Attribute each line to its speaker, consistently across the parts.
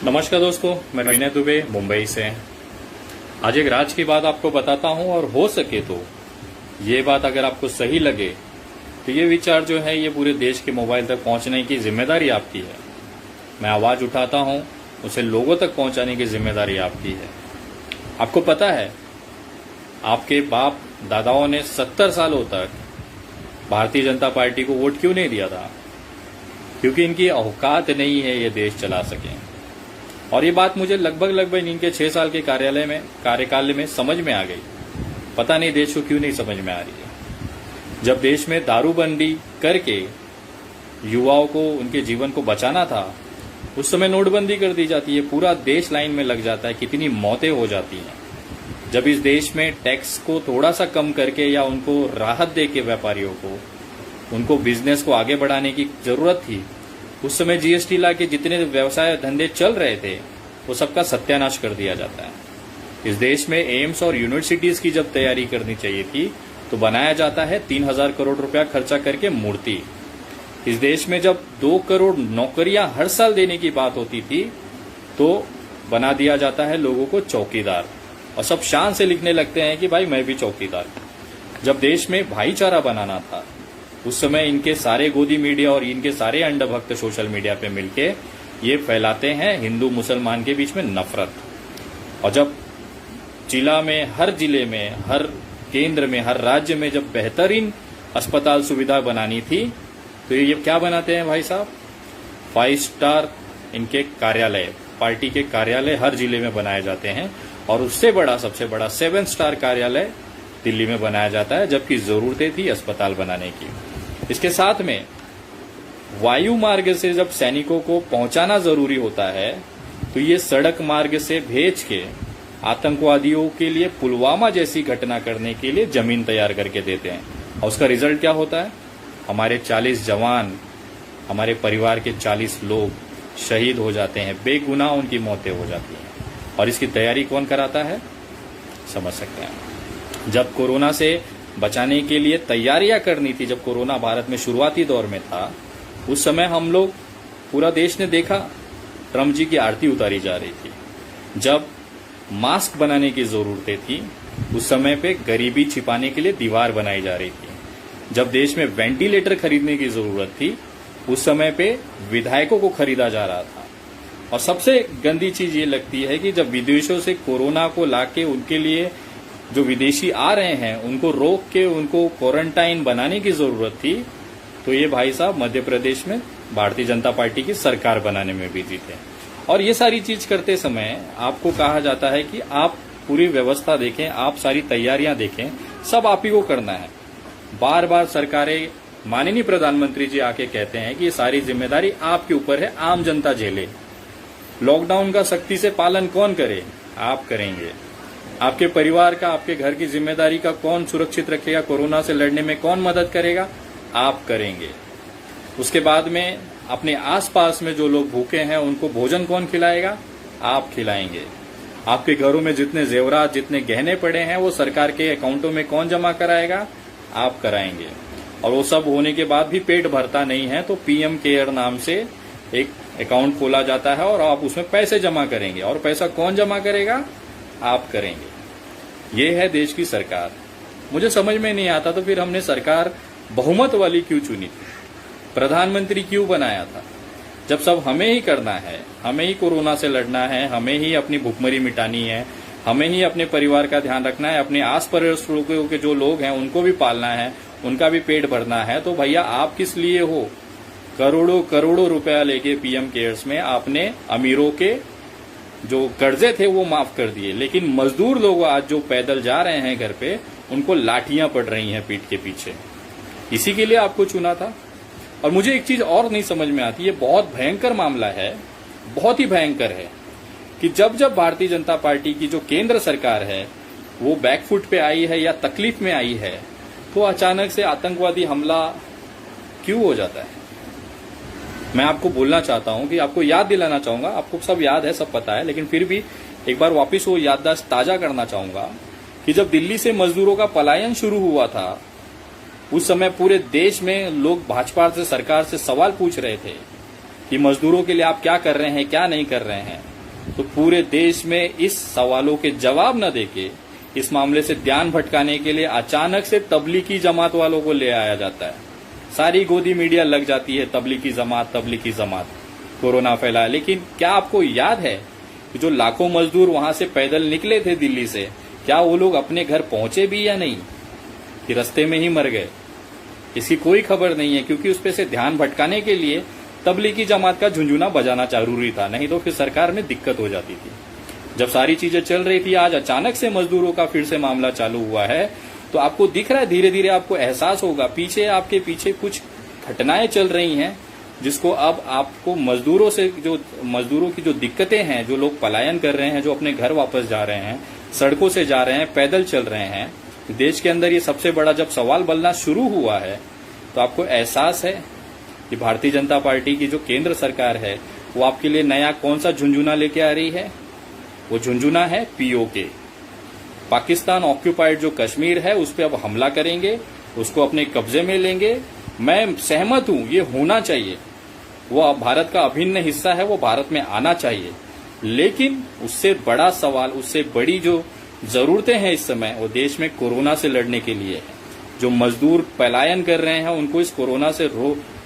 Speaker 1: नमस्कार दोस्तों, मैं विनय दुबे मुंबई से। आज एक राज की बात आपको बताता हूं और हो सके तो ये बात अगर आपको सही लगे तो ये विचार जो है ये पूरे देश के मोबाइल तक पहुंचने की जिम्मेदारी आपकी है। मैं आवाज उठाता हूं, उसे लोगों तक पहुंचाने की जिम्मेदारी आपकी है। आपको पता है आपके बाप दादाओं ने 70 सालों तक भारतीय जनता पार्टी को वोट क्यों नहीं दिया था? क्योंकि इनकी औकात नहीं है ये देश चला सकें। और ये बात मुझे लगभग इनके 6 साल के कार्यकाल में समझ में आ गई। पता नहीं देश को क्यों नहीं समझ में आ रही है। जब देश में दारूबंदी करके युवाओं को उनके जीवन को बचाना था, उस समय नोटबंदी कर दी जाती है, पूरा देश लाइन में लग जाता है, कितनी मौतें हो जाती हैं। जब इस देश में टैक्स को थोड़ा सा कम करके या उनको राहत दे के व्यापारियों को उनको बिजनेस को आगे बढ़ाने की जरूरत थी, उस समय जीएसटी ला के जितने व्यवसाय धंधे चल रहे थे वो सबका सत्यानाश कर दिया जाता है। इस देश में एम्स और यूनिवर्सिटीज की जब तैयारी करनी चाहिए थी तो बनाया जाता है 3000 करोड़ रुपया खर्चा करके मूर्ति। इस देश में जब 2 करोड़ नौकरियां हर साल देने की बात होती थी तो बना दिया जाता है लोगों को चौकीदार, और सब शान से लिखने लगते हैं कि भाई मैं भी चौकीदार। जब देश में भाईचारा बनाना था उस समय इनके सारे गोदी मीडिया और इनके सारे अंडभक्त सोशल मीडिया पे मिलके ये फैलाते हैं हिंदू मुसलमान के बीच में नफरत। और जब हर जिले में, हर केंद्र में, हर राज्य में जब बेहतरीन अस्पताल सुविधा बनानी थी तो ये क्या बनाते हैं भाई साहब? 5 स्टार इनके कार्यालय, पार्टी के कार्यालय हर जिले में बनाए जाते हैं, और उससे बड़ा, सबसे बड़ा 7 स्टार कार्यालय दिल्ली में बनाया जाता है, जबकि जरूरतें थी अस्पताल बनाने की। इसके साथ में वायु मार्ग से जब सैनिकों को पहुंचाना जरूरी होता है तो ये सड़क मार्ग से भेज के आतंकवादियों के लिए पुलवामा जैसी घटना करने के लिए जमीन तैयार करके देते हैं। और उसका रिजल्ट क्या होता है? हमारे 40 जवान, हमारे परिवार के 40 लोग शहीद हो जाते हैं, बेगुनाह उनकी मौतें हो जाती हैं। और इसकी तैयारी कौन कराता है? समझ सकते हैं। जब कोरोना से बचाने के लिए तैयारियां करनी थी, जब कोरोना भारत में शुरुआती दौर में था, उस समय हम लोग, पूरा देश ने देखा ट्रम्प जी की आरती उतारी जा रही थी। जब मास्क बनाने की जरूरतें थी उस समय पे गरीबी छिपाने के लिए दीवार बनाई जा रही थी। जब देश में वेंटिलेटर खरीदने की जरूरत थी उस समय पे विधायकों को खरीदा जा रहा था। और सबसे गंदी चीज ये लगती है कि जब विदेशों से कोरोना को लाके उनके लिए जो विदेशी आ रहे हैं उनको रोक के उनको क्वारंटाइन बनाने की जरूरत थी, तो ये भाई साहब मध्य प्रदेश में भारतीय जनता पार्टी की सरकार बनाने में बिजी थे। और ये सारी चीज करते समय आपको कहा जाता है कि आप पूरी व्यवस्था देखें, आप सारी तैयारियां देखें, सब आप ही को करना है। बार बार सरकारें, माननीय प्रधानमंत्री जी आके कहते हैं कि ये सारी जिम्मेदारी आपके ऊपर है, आम जनता झेले। लॉकडाउन का सख्ती से पालन कौन करे? आप करेंगे। आपके परिवार का, आपके घर की जिम्मेदारी का कौन सुरक्षित रखेगा? कोरोना से लड़ने में कौन मदद करेगा? आप करेंगे। उसके बाद में अपने आसपास में जो लोग भूखे हैं उनको भोजन कौन खिलाएगा? आप खिलाएंगे। आपके घरों में जितने जेवरात, जितने गहने पड़े हैं वो सरकार के अकाउंटों में कौन जमा कराएगा? आप कराएंगे। और वो सब होने के बाद भी पेट भरता नहीं है तो पीएम केयर नाम से एक अकाउंट खोला जाता है और आप उसमें पैसे जमा करेंगे। और पैसा कौन जमा करेगा? आप करेंगे। ये है देश की सरकार। मुझे समझ में नहीं आता तो फिर हमने सरकार बहुमत वाली क्यों चुनी थी? प्रधानमंत्री क्यों बनाया था? जब सब हमें ही करना है, हमें ही कोरोना से लड़ना है, हमें ही अपनी भुखमरी मिटानी है, हमें ही अपने परिवार का ध्यान रखना है, अपने आस पड़ोस के जो लोग हैं उनको भी पालना है, उनका भी पेट भरना है, तो भैया आप किस लिए हो? करोड़ों रुपया लेके पीएम केयर्स में आपने अमीरों के जो कर्जे थे वो माफ कर दिए, लेकिन मजदूर लोग आज जो पैदल जा रहे हैं घर पे उनको लाठियां पड़ रही हैं पीठ के पीछे। इसी के लिए आपको चुना था। और मुझे एक चीज और नहीं समझ में आती, ये बहुत भयंकर मामला है, बहुत ही भयंकर है कि जब भारतीय जनता पार्टी की जो केंद्र सरकार है वो बैकफुट पे आई है या तकलीफ में आई है तो अचानक से आतंकवादी हमला क्यों हो जाता है? मैं आपको बोलना चाहता हूं कि आपको याद दिलाना चाहूंगा, आपको सब याद है, सब पता है, लेकिन फिर भी एक बार वापस वो याददाश्त ताजा करना चाहूंगा कि जब दिल्ली से मजदूरों का पलायन शुरू हुआ था उस समय पूरे देश में लोग भाजपा से, सरकार से सवाल पूछ रहे थे कि मजदूरों के लिए आप क्या कर रहे हैं, क्या नहीं कर रहे हैं। तो पूरे देश में इस सवालों के जवाब न देके इस मामले से ध्यान भटकाने के लिए अचानक से तबलीगी जमात वालों को ले आया जाता है। सारी गोदी मीडिया लग जाती है तबलीगी जमात कोरोना फैलाया। लेकिन क्या आपको याद है कि जो लाखों मजदूर वहां से पैदल निकले थे दिल्ली से, क्या वो लोग अपने घर पहुंचे भी या नहीं, कि रास्ते में ही मर गए? इसकी कोई खबर नहीं है, क्योंकि उस पे से ध्यान भटकाने के लिए तबलीगी जमात का झुंझुना बजाना जरूरी था, नहीं तो फिर सरकार में दिक्कत हो जाती थी। जब सारी चीजें चल रही थी, आज अचानक से मजदूरों का फिर से मामला चालू हुआ है, तो आपको दिख रहा है, धीरे धीरे आपको एहसास होगा पीछे आपके पीछे कुछ घटनाएं चल रही हैं, जिसको अब आपको मजदूरों की जो दिक्कतें हैं, जो लोग पलायन कर रहे हैं, जो अपने घर वापस जा रहे हैं, सड़कों से जा रहे हैं, पैदल चल रहे हैं, देश के अंदर ये सबसे बड़ा जब सवाल बनना शुरू हुआ है, तो आपको एहसास है कि भारतीय जनता पार्टी की जो केंद्र सरकार है वो आपके लिए नया कौन सा झुंझुना लेके आ रही है? वो झुंझुना है पीओके। पाकिस्तान ऑक्यूपाइड जो कश्मीर है उस पर अब हमला करेंगे, उसको अपने कब्जे में लेंगे। मैं सहमत हूं, ये होना चाहिए, वो अब भारत का अभिन्न हिस्सा है, वो भारत में आना चाहिए। लेकिन उससे बड़ा सवाल, उससे बड़ी जो जरूरतें हैं इस समय, वो देश में कोरोना से लड़ने के लिए है। जो मजदूर पलायन कर रहे हैं उनको इस कोरोना से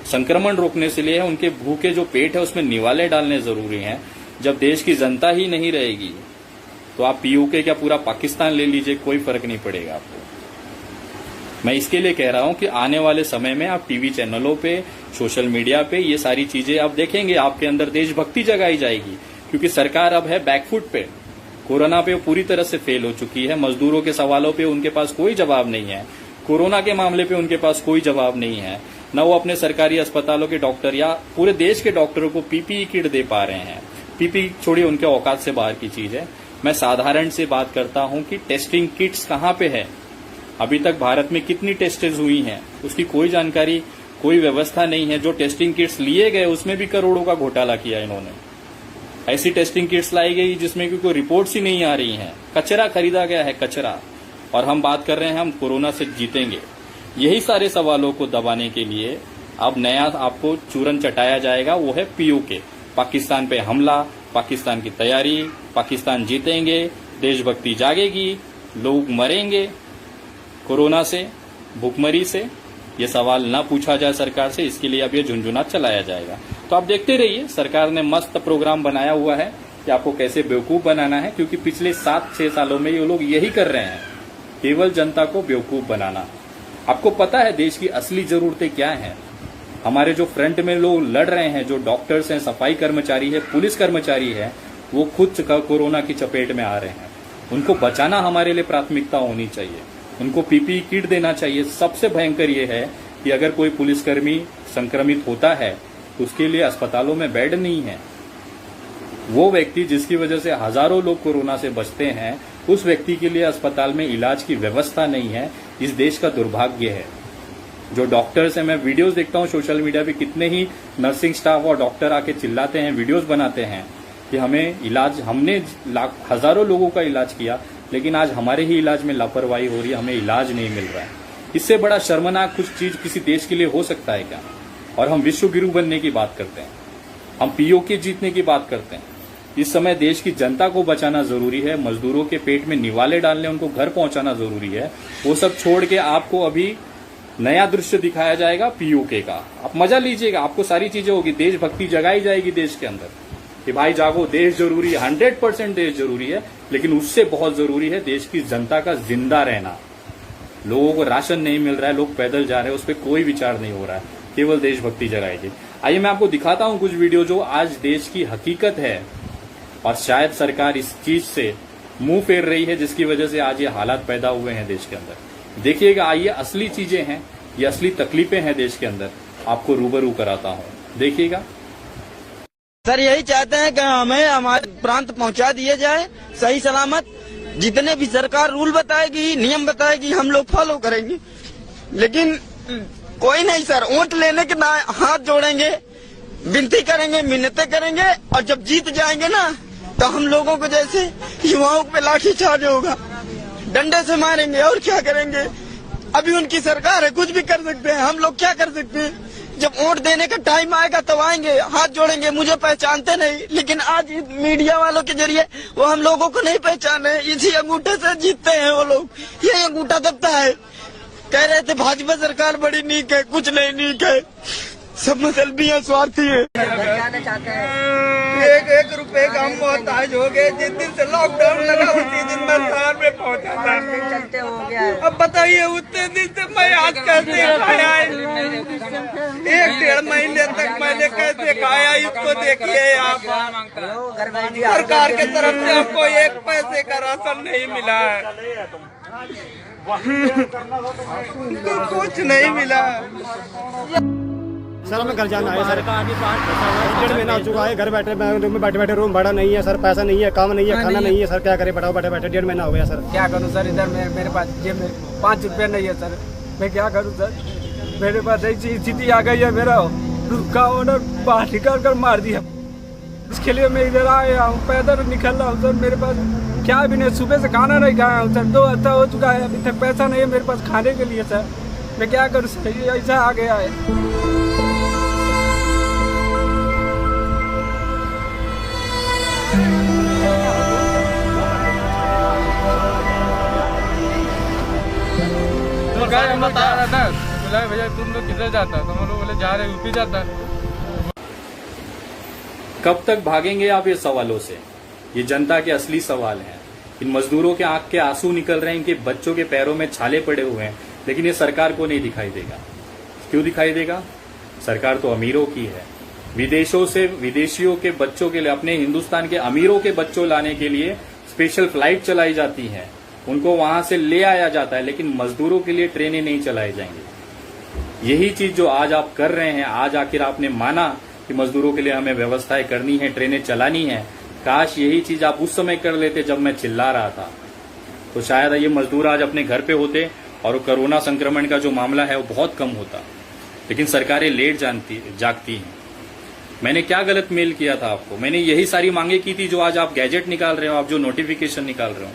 Speaker 1: संक्रमण रोकने से लिए है, उनके भूखे जो पेट है उसमें निवाले डालने जरूरी हैं। जब देश की जनता ही नहीं रहेगी तो आप पीओके क्या पूरा पाकिस्तान ले लीजिए, कोई फर्क नहीं पड़ेगा आपको। मैं इसके लिए कह रहा हूं कि आने वाले समय में आप टीवी चैनलों पे, सोशल मीडिया पे ये सारी चीजें आप देखेंगे, आपके अंदर देशभक्ति जगाई जाएगी, क्योंकि सरकार अब है बैकफुट पे। कोरोना पे पूरी तरह से फेल हो चुकी है। मजदूरों के सवालों पे उनके पास कोई जवाब नहीं है, कोरोना के मामले पे उनके पास कोई जवाब नहीं है, न वो अपने सरकारी अस्पतालों के डॉक्टर या पूरे देश के डॉक्टरों को पीपीई किट दे पा रहे हैं। पीपीई छोड़िए, उनके औकात से बाहर की चीज है। मैं साधारण से बात करता हूं कि टेस्टिंग किट्स कहां पे है, अभी तक भारत में कितनी टेस्टेज हुई हैं उसकी कोई जानकारी, कोई व्यवस्था नहीं है। जो टेस्टिंग किट्स लिए गए उसमें भी करोड़ों का घोटाला किया इन्होंने। ऐसी टेस्टिंग किट्स लाई गई जिसमें कोई रिपोर्ट्स ही नहीं आ रही हैं, कचरा खरीदा गया है, कचरा। और हम बात कर रहे हैं हम कोरोना से जीतेंगे। यही सारे सवालों को दबाने के लिए अब नया आपको चूरन चटाया जाएगा, वो है पीओके। पाकिस्तान पे हमला, पाकिस्तान की तैयारी, पाकिस्तान जीतेंगे, देशभक्ति जागेगी, लोग मरेंगे कोरोना से, भूखमरी से। ये सवाल न पूछा जाए सरकार से, इसके लिए अब ये झुंझुना चलाया जाएगा। तो आप देखते रहिए, सरकार ने मस्त प्रोग्राम बनाया हुआ है कि आपको कैसे बेवकूफ बनाना है, क्योंकि पिछले 7-6 सालों में ये लोग यही कर रहे हैं, केवल जनता को बेवकूफ बनाना। आपको पता है देश की असली जरूरतें क्या हैं? हमारे जो फ्रंट में लोग लड़ रहे हैं, जो डॉक्टर्स हैं, सफाई कर्मचारी है, पुलिस कर्मचारी है, वो खुद कोरोना की चपेट में आ रहे हैं। उनको बचाना हमारे लिए प्राथमिकता होनी चाहिए। उनको पीपीई किट देना चाहिए। सबसे भयंकर ये है कि अगर कोई पुलिसकर्मी संक्रमित होता है तो उसके लिए अस्पतालों में बेड नहीं है। वो व्यक्ति जिसकी वजह से हजारों लोग कोरोना से बचते हैं, उस व्यक्ति के लिए अस्पताल में इलाज की व्यवस्था नहीं है। इस देश का दुर्भाग्य है। जो डॉक्टर्स हैं, मैं वीडियोस देखता हूं सोशल मीडिया पे, कितने ही नर्सिंग स्टाफ और डॉक्टर आके चिल्लाते हैं, वीडियोस बनाते हैं कि हमने हजारों लोगों का इलाज किया, लेकिन आज हमारे ही इलाज में लापरवाही हो रही है, हमें इलाज नहीं मिल रहा है। इससे बड़ा शर्मनाक कुछ चीज किसी देश के लिए हो सकता है क्या? और हम विश्व गुरु बनने की बात करते हैं, हम पीओके जीतने की बात करते हैं। इस समय देश की जनता को बचाना जरूरी है, मजदूरों के पेट में निवाले डालने, उनको घर पहुंचाना जरूरी है। वो सब छोड़ के आपको अभी नया दृश्य दिखाया जाएगा पीओके का। आप मजा लीजिएगा, आपको सारी चीजें होगी, देशभक्ति जगाई जाएगी देश के अंदर कि भाई जागो, देश जरूरी है, 100% देश जरूरी है, लेकिन उससे बहुत जरूरी है देश की जनता का जिंदा रहना। लोगों को राशन नहीं मिल रहा है, लोग पैदल जा रहे हैं, उस पर कोई विचार नहीं हो रहा है, केवल देशभक्ति जगाएगी। आइए मैं आपको दिखाता हूं कुछ वीडियो जो आज देश की हकीकत है, और शायद सरकार इस चीज से मुंह फेर रही है, जिसकी वजह से आज ये हालात पैदा हुए हैं देश के अंदर। देखिएगा, आइए, असली चीजें हैं, ये असली तकलीफें हैं देश के अंदर, आपको रूबरू कराता हूं, देखिएगा।
Speaker 2: सर यही चाहते हैं कि हमें हमारे प्रांत पहुंचा दिए जाए सही सलामत। जितने भी सरकार रूल बताएगी, नियम बताएगी, हम लोग फॉलो करेंगे। लेकिन कोई नहीं सर, वोट लेने के ना हाथ जोड़ेंगे, विनती करेंगे, मिन्नतें करेंगे, और जब जीत जाएंगे ना तो हम लोगों को जैसे युवाओं पे लाठीचार्ज होगा, डंडे से मारेंगे और क्या करेंगे। अभी उनकी सरकार है, कुछ भी कर सकते हैं, हम लोग क्या कर सकते हैं। जब वोट देने का टाइम आएगा तब आएंगे, हाथ जोड़ेंगे। मुझे पहचानते नहीं, लेकिन आज मीडिया वालों के जरिए वो हम लोगों को नहीं पहचाने। इसी अंगूठे से जीतते हैं वो लोग, ये अंगूठा दबता है। कह रहे थे भाजपा सरकार बड़ी नीक है, कुछ नहीं नीक है, सब मसलबी है, स्वार्थी है।
Speaker 3: जाना चाहते हैं।
Speaker 2: एक रुपए का हम मोहताज हो गए। जिस दिन से लॉकडाउन लगा उसी दिन मैं शहर में पहुंचा था।
Speaker 3: चलते हो गया है।
Speaker 2: अब बताइए उतने दिन से मैं आज कैसे खाया, 1-1.5 महीने तक मैंने कैसे खाया, इसको देखिए आप। सरकार के तरफ से हमको 1 पैसे का राशन नहीं मिला है, कुछ नहीं मिला।
Speaker 4: सर हमें घर जाना है सर, 1.5 महीना हो चुका है। घर बैठे बैठे रूम भाड़ा नहीं है सर, पैसा नहीं है, काम नहीं है, खाना नहीं है सर, क्या करें बताओ। बैठे 1.5 महीना हो गया सर।
Speaker 5: क्या करूं सर, इधर मेरे पास जेब में 5 रुपये नहीं है सर, मैं क्या करूं सर। मेरे पास ऐसी स्थिति आ गई है, मेरा का ओनर बाहर निकाल कर मार दिया। इसके लिए मैं इधर आया हूँ, पैदल निकल रहा हूँ सर। मेरे पास क्या भी नहीं, सुबह से खाना नहीं खाया हूँ सर, 2 हफ्ता हो चुका है, अभी तक पैसा नहीं है मेरे पास खाने के लिए सर। मैं क्या करूँ सर, ये ऐसा आ गया है।
Speaker 6: हम बता रहा था, बोला भैया तुम लोग किधर जाता, तो हम लोग बोले जा रहे यूपी जाता।
Speaker 1: कब तक भागेंगे आप ये सवालों से? ये जनता के असली सवाल हैं। इन मजदूरों के आंख के आंसू निकल रहे हैं, इनके बच्चों के पैरों में छाले पड़े हुए हैं, लेकिन ये सरकार को नहीं दिखाई देगा। क्यों दिखाई देगा? सरकार तो अमीरों की है। विदेशों से विदेशियों के बच्चों के लिए, अपने हिंदुस्तान के अमीरों के बच्चों लाने के लिए स्पेशल फ्लाइट चलाई जाती है, उनको वहां से ले आया जाता है, लेकिन मजदूरों के लिए ट्रेनें नहीं चलाई जाएंगी। यही चीज जो आज आप कर रहे हैं, आज आखिर आपने माना कि मजदूरों के लिए हमें व्यवस्थाएं करनी है, ट्रेनें चलानी है। काश यही चीज आप उस समय कर लेते जब मैं चिल्ला रहा था, तो शायद ये मजदूर आज अपने घर पे होते और कोरोना संक्रमण का जो मामला है वो बहुत कम होता। लेकिन सरकारें लेट जागती हैं। मैंने क्या गलत मेल किया था आपको? मैंने यही सारी मांगे की थी जो आज आप गैजेट निकाल रहे हो, आप जो नोटिफिकेशन निकाल रहे हो।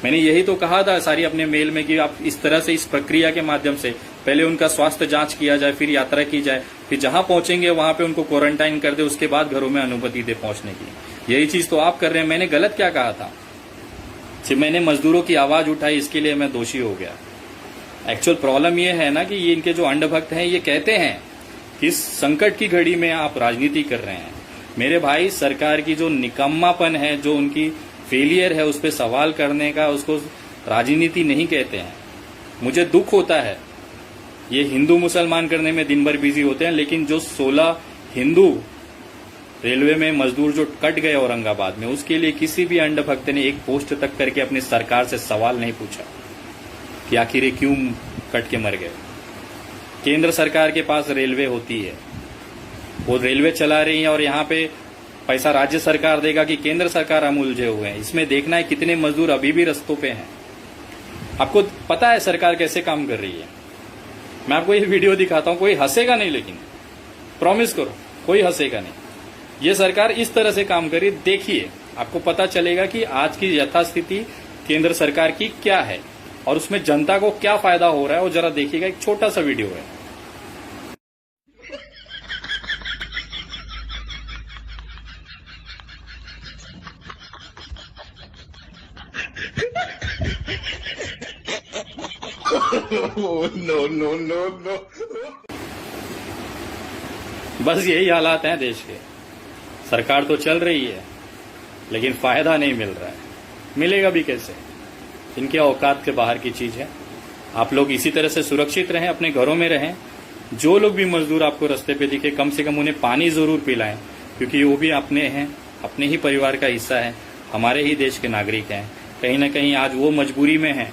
Speaker 1: मैंने यही तो कहा था सारी अपने मेल में कि आप इस तरह से, इस प्रक्रिया के माध्यम से पहले उनका स्वास्थ्य जांच किया जाए, फिर यात्रा की जाए, फिर जहां पहुंचेंगे वहां पे उनको क्वारंटाइन कर दे, उसके बाद घरों में अनुमति दे पहुंचने की। यही चीज तो आप कर रहे हैं। मैंने गलत क्या कहा था? सिर्फ मैंने मजदूरों की आवाज उठाई, इसके लिए मैं दोषी हो गया। एक्चुअल प्रॉब्लम ये है ना कि ये इनके जो अंधभक्त हैं ये कहते हैं कि इस संकट की घड़ी में आप राजनीति कर रहे हैं। मेरे भाई, सरकार की जो निकम्मापन है, जो उनकी फेलियर है, उस पर सवाल करने का, उसको राजनीति नहीं कहते हैं। मुझे दुख होता है, ये हिंदू मुसलमान करने में दिन भर बिजी होते हैं, लेकिन जो 16 हिंदू रेलवे में मजदूर जो कट गए औरंगाबाद में, उसके लिए किसी भी अंधभक्त ने एक पोस्ट तक करके अपनी सरकार से सवाल नहीं पूछा कि आखिर ये क्यों कट के मर गए। केंद्र सरकार के पास रेलवे होती है, वो रेलवे चला रही है, और यहाँ पे पैसा राज्य सरकार देगा कि केंद्र सरकार हम उलझे हुए हैं। इसमें देखना है कितने मजदूर अभी भी रस्तों पे हैं। आपको पता है सरकार कैसे काम कर रही है। मैं आपको ये वीडियो दिखाता हूं, कोई हंसेगा नहीं, लेकिन प्रॉमिस करो कोई हंसेगा नहीं। ये सरकार इस तरह से काम कर रही है, देखिए आपको पता चलेगा कि आज की यथास्थिति केंद्र सरकार की क्या है और उसमें जनता को क्या फायदा हो रहा है। वो जरा देखिएगा, एक छोटा सा वीडियो है। no. बस यही हालात हैं देश के। सरकार तो चल रही है, लेकिन फायदा नहीं मिल रहा है। मिलेगा भी कैसे? इनके औकात के बाहर की चीज है। आप लोग इसी तरह से सुरक्षित रहें, अपने घरों में रहें। जो लोग भी मजदूर आपको रास्ते पे दिखे, कम से कम उन्हें पानी जरूर पिलाएं, क्योंकि वो भी अपने हैं, अपने ही परिवार का हिस्सा है, हमारे ही देश के नागरिक हैं। कहीं ना कहीं आज वो मजबूरी में है,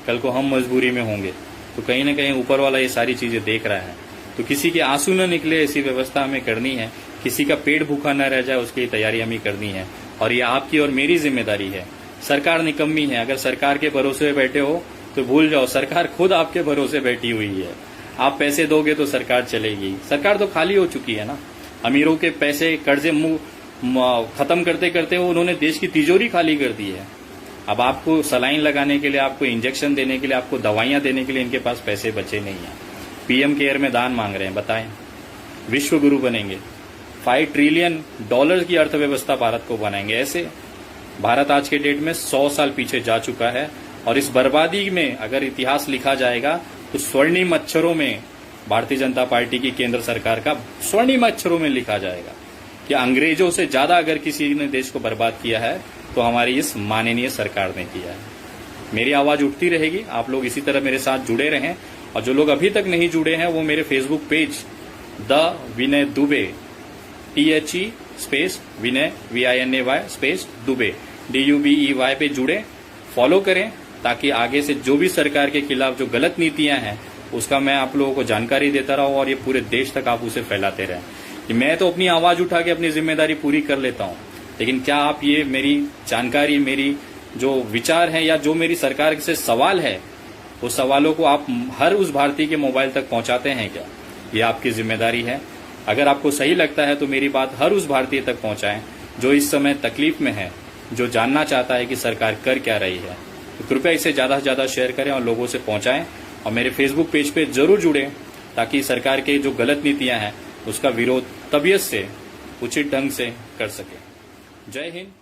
Speaker 1: कल को हम मजबूरी में होंगे, तो कहीं ना कहीं ऊपर वाला ये सारी चीजें देख रहा है। तो किसी के आंसू न निकले, ऐसी व्यवस्था हमें करनी है। किसी का पेट भूखा न रह जाए, उसकी तैयारी हमें करनी है। और ये आपकी और मेरी जिम्मेदारी है। सरकार निकम्मी है। अगर सरकार के भरोसे बैठे हो तो भूल जाओ, सरकार खुद आपके भरोसे बैठी हुई है। आप पैसे दोगे तो सरकार चलेगी। सरकार तो खाली हो चुकी है ना। अमीरों के पैसे, कर्जे खत्म करते करते उन्होंने देश की तिजोरी खाली कर दी है। अब आपको सलाइन लगाने के लिए, आपको इंजेक्शन देने के लिए, आपको दवाइयां देने के लिए इनके पास पैसे बचे नहीं है। पीएम केयर में दान मांग रहे हैं, बताएं विश्व गुरु बनेंगे, $5 ट्रिलियन की अर्थव्यवस्था भारत को बनाएंगे। ऐसे भारत आज के डेट में 100 साल पीछे जा चुका है और इस बर्बादी में अगर इतिहास लिखा जाएगा तो स्वर्णिम अक्षरों में भारतीय जनता पार्टी की केंद्र सरकार का स्वर्णिम अक्षरों में लिखा जाएगा कि अंग्रेजों से ज्यादा अगर किसी ने देश को बर्बाद किया है तो हमारी इस माननीय सरकार ने किया है। मेरी आवाज उठती रहेगी, आप लोग इसी तरह मेरे साथ जुड़े रहें और जो लोग अभी तक नहीं जुड़े हैं वो मेरे Facebook page the Vinay Dubey THE space Vinay VINAY space Dubey DUBEY पे जुड़े, फॉलो करें ताकि आगे से जो भी सरकार के खिलाफ जो गलत नीतियां हैं उसका मैं आप लोगों को जानकारी देता रहूं और ये पूरे देश तक आप उसे फैलाते रहें। कि मैं तो अपनी आवाज उठा के अपनी जिम्मेदारी पूरी कर लेता हूं, लेकिन क्या आप ये मेरी जानकारी, मेरी जो विचार है या जो मेरी सरकार से सवाल है वो सवालों को आप हर उस भारतीय के मोबाइल तक पहुंचाते हैं क्या? ये आपकी जिम्मेदारी है। अगर आपको सही लगता है तो मेरी बात हर उस भारतीय तक पहुंचाएं जो इस समय तकलीफ में है, जो जानना चाहता है कि सरकार कर क्या रही है। तो कृपया इसे ज्यादा से ज्यादा शेयर करें और लोगों से पहुंचाएं और मेरे फेसबुक पेज पे जरूर जुड़ें ताकि सरकार के जो गलत नीतियां हैं उसका विरोध तबीयत से, उचित ढंग से कर सके। जय हिंद।